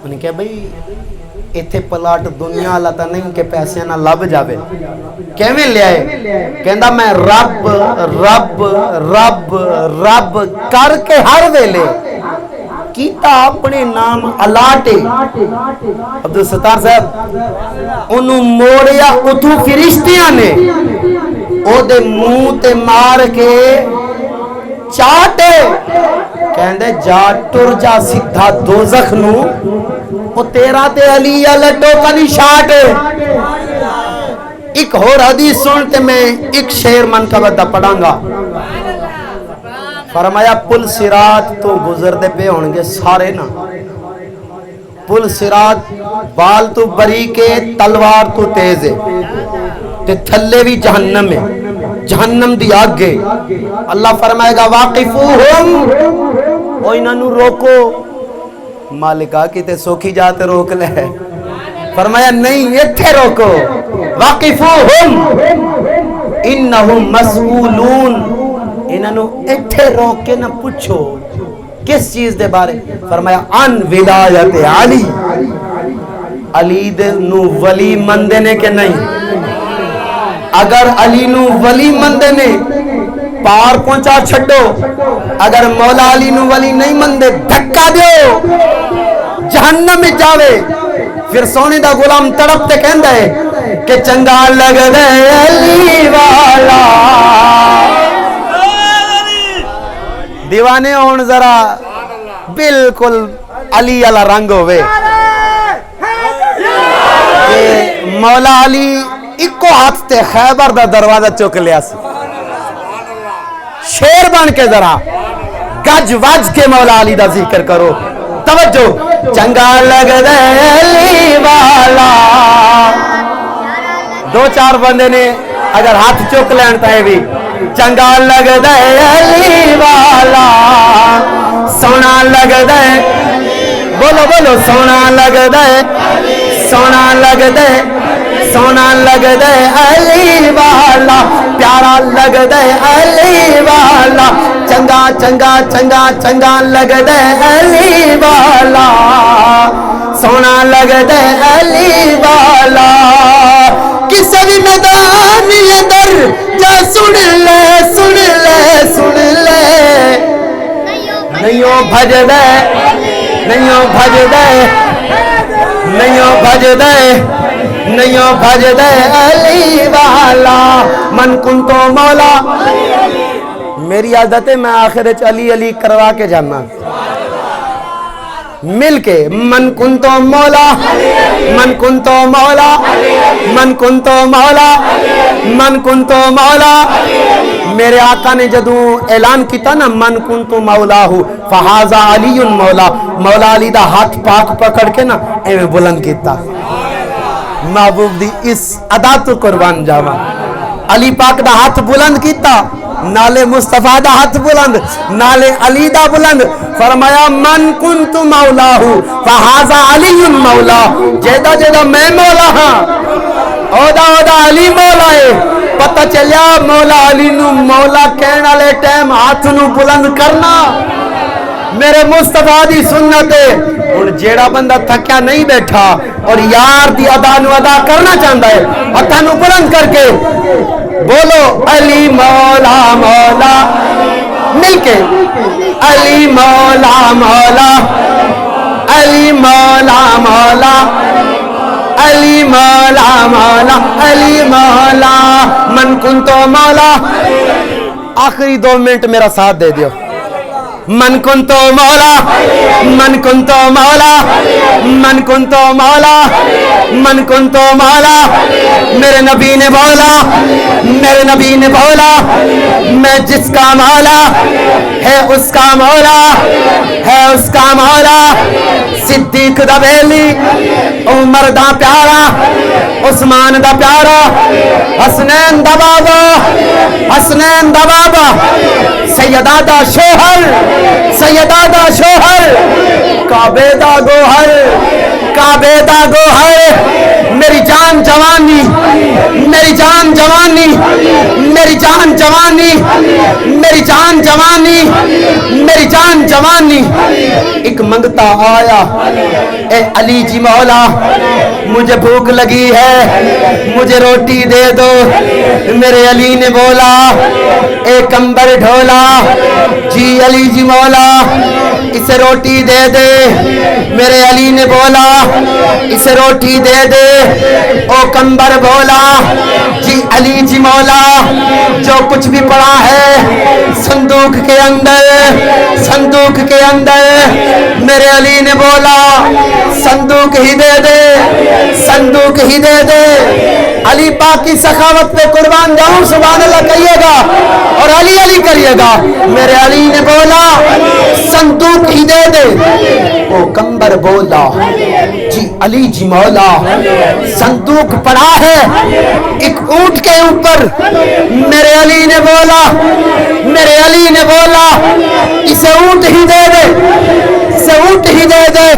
Speaker 1: انہیں کہا بھئی ایتھے پلاٹ دنیا والا تا نہیں کہ پیسے نہ لب جاوے، کیویں لے آئے؟ کہندا میں رب رب رب رب کر کے ہر ویلے کیتا اپنے نام الاٹے عبدالستار صاحب انہوں موڑیا اتھو فرشتیاں نے او دے منہ تے مار کے چاٹے کہندے جا ٹر جا سدھا دوزخ نو او تیرا تے علی لٹو کنی شاٹے ایک اور حدیث سنتے میں ایک شعر منقبت دا پڑھاں گا فرمایا پل صراط تو گزر دے پہ ہونگے سارے نا پل صراط بال تو بری کے تلوار تو تیز ہے تے تھلے بھی جہنم ہے جہنم دی آگے اللہ فرمائے گا واقفوہم او انہاں نو روکو مالکہ کی تے سوکھی جاتے روک لے فرمایا نہیں اتھے روکو واقفوہم انہم مسئولون انہوں اتھے روک کے نہ پوچھو کس چیز دے بارے فرمایا ان ولایت علی علی دے نو ولی مندنے کے نہیں اگر علی نو ولی مندے نے پار پہنچا چھٹو اگر مولا علی نو ولی نہیں مندے دھکا دیو جہنم میں جاوے پھر سونے دا غلام تڑپتے کہندہ ہے کہ چنگا لگ دے علی والا دیوانے ہون ذرا بالکل علی علی رنگ ہوئے کہ مولا علی ایک ہاتھ تے خیبر دا دروازہ چوک لیا سی شیر بن کے ذرا گج وج کے مولا علی دا ذکر کرو توجہ چنگا لگ دے علی والا دو چار بندے نے اگر ہاتھ چوک لینتا ہے بھی چنگا لگ دے علی والا سونا لگ دے بولو بولو سونا لگ دے سونا لگ دے سونا لگ دے علی والا پیارا لگ دے علی والا چنگا چنگا چنگا چنگا لگ دے علی والا سونا لگ دے علی والا کسی بھی میدان در جا سن لے سن لے سن لے نہیں بھج دے نہیں بھج دے نہیں بھج دے نہیں بھج دے علی والا من کن تو مولا میری عادت ہے میں آخر علی علی کروا کے جانا مل کے من کن تو مولا من کن تو مولا من کن تو مولا من کن تو مولا میرے آقا نے جدوں اعلان کیتا نا من کن تو مولا ہوں فہذا علی مولا مولا علی دا ہاتھ پاک پکڑ کے نا ایویں بلند کیتا محبوب دی اس ادا تو قربان جاوا علی پاک دا ہاتھ بلند کیتا نالے مصطفیٰ دا ہاتھ بلند نالے علی دا بلند فرمایا من کنت مولا ہوں فہذا علی مولا جیدہ جیدہ میں مولا ہاں اودا اودا علی مولا ہے پتہ چلیا مولا علی نو مولا کہنا لے ٹیم ہاتھ نو بلند کرنا میرے مصطفیٰ دی سنت ہے ان جیڑا بندہ تھکیا نہیں بیٹھا اور یار دی ادا نو ادا کرنا چاہتا ہے ہتھاں نو بلند کر کے بولو علی مولا مولا مل کے علی مولا مولا علی مولا مولا علی مولا مولا علی مولا من کنتو مولا آخری 2 منٹ میرا ساتھ دے دیو من کنتو مولا من کنتو مولا من کنتو مولا من کنتو مولا میرے نبی نے بولا میرے نبی نے بولا میں جس کا مولا ہے اس کا مولا ہے اس کا مولا صدیق دا بیلی عمر دا پیارا عثمان دا پیارا حسنین دا بابا حسنین دا بابا سیدہ دا شوہر سیدہ دا شوہر کعبے دا گوہر کعبے دا گوہر میری جان جوانی میری جان جوانی میری جان جوانی میری جان جوانی میری میری جان جوانی ایک منگتا آیا، اے علی جی مولا مجھے بھوک لگی ہے مجھے روٹی دے دو۔ میرے علی نے بولا اے کمبر ڈھولا، جی علی جی مولا اسے روٹی دے دے۔ میرے علی نے بولا اسے روٹی دے دے۔ او کمبر بولا جی علی جی مولا جو کچھ بھی پڑا ہے صندوق کے اندر، صندوق کے اندر۔ میرے علی نے بولا صندوق ہی دے دے، صندوق ہی دے دے۔ علی پاک کی سخاوت پہ قربان جاؤں، سبحان اللہ کہیے گا اور علی علی کریے گا۔ میرے علی نے بولا صندوق ہی دے دے۔ او کمبر بولا جی علی جی مولا صندوق پڑا ہے ایک اونٹ کے اوپر۔ میرے علی نے بولا، میرے علی نے بولا اسے اونٹ ہی دے دے، اسے اونٹ ہی دے دے،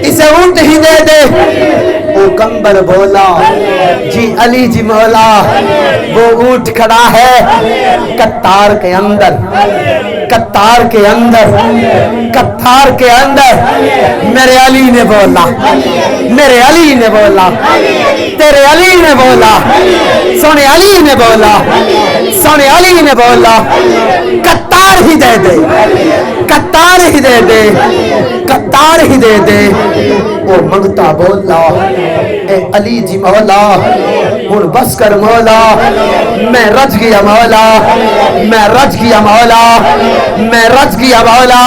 Speaker 1: اسے اونٹ ہی دے دے۔ او کمبر بولا جی علی جی مولا وہ اونٹ کھڑا ہے قطار کے اندر، قطار کے اندر، قطار کے اندر۔ میرے علی نے بولا، میرے علی نے بولا، تیرے علی نے بولا، سونے علی نے بولا، سونے علی نے بولا قطار ہی دے دے، قطار ہی دے دے، قطار ہی دے دے۔ وہ منگتا بولا اے علی جی مولا ہن بس کر مولا، میں رج گیا مولا، میں رج گیا مولا، میں رج گیا مولا۔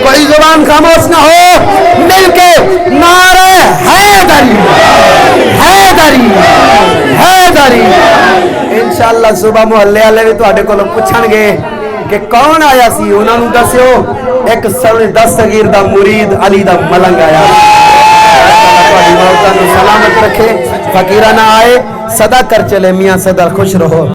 Speaker 1: کوئی زبان خاموش نہ ہو، مل کے نعرہ حیدری، حیدری، حیدری۔ انشاءاللہ صبح محلے والے بھی تواڈے کولوں پوچھن گے کہ کون آیا سی، انہاں نوں دسیو ایک دستگیر دا مرید علی دا ملنگ آیا۔ تواڈی موتاں نوں سلامت رکھے، فقیرانہ آئے، صدا کر چلے میاں صدا، خوش رہو۔